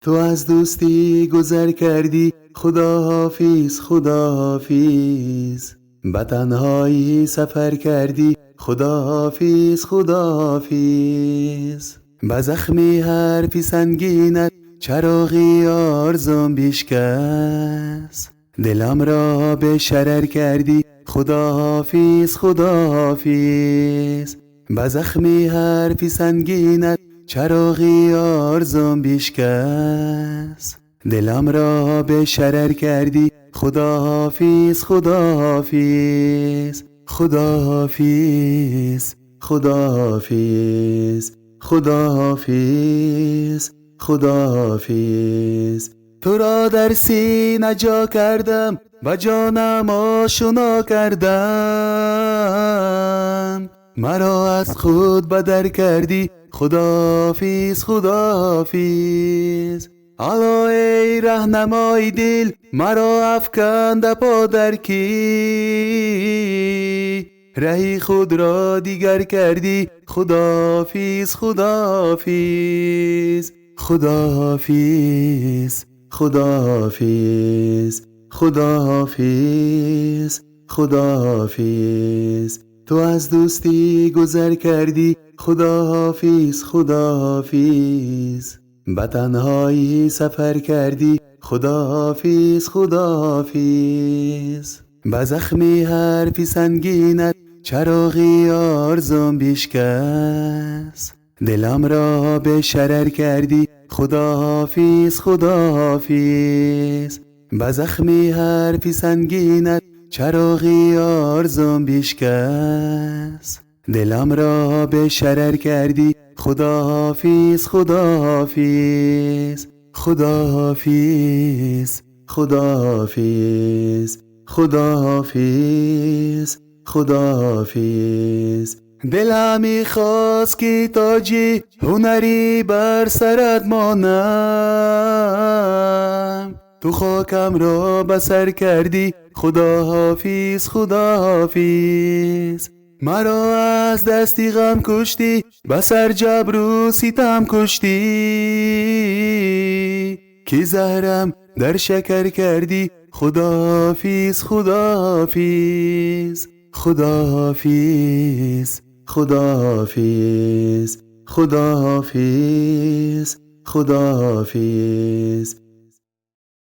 تو از دوستی گذر کردی، خداحافظ خداحافظ. به تنهایی سفر کردی، خداحافظ خداحافظ. به زخمی حرفی سنگینت چراغی آرزوم بیشکست. دلم را به شرر کردی، خداحافظ خداحافظ. به زخمی حرفی سنگینت چراغی آرزوم بیشکست. دلم را به شرر کردی، خداحافظ خداحافظ. خداحافظ خداحافظ خداحافظ خداحافظ. تو را در سینه جا کردم و جانم آشنا کردم. مرا از خود بدر کردی، خداحافظ خداحافظ. الا ای رهنمای دل، مرا افکنده پا در کی. رهی خود را دیگر کردی، خداحافظ خداحافظ. خداحافظ خداحافظ خداحافظ خداحافظ. تو از دوستی گذر کردی، خداحافظ خداحافظ. به تنهایی سفر کردی، خداحافظ خداحافظ. به زخمی حرفی سنگینت چراغی آرزوم بیشکست. دلم را به شرر کردی، خداحافظ خداحافظ. به زخمی حرفی سنگینت چراغی آرزوم بیشکست. دلم را به شرر کردی، خداحافظ خداحافظ. خداحافظ خداحافظ خداحافظ خداحافظ. دلم می‌خواست که تاجی هنری بر سرت مانم. تو خاکم را بسر کردی، خداحافظ خداحافظ. مرا از دستی غم کشتی، بسر جبر و ستم کشتی. که زهرم در شکر کردی، خداحافظ خداحافظ. خداحافظ خداحافظ خداحافظ خداحافظ.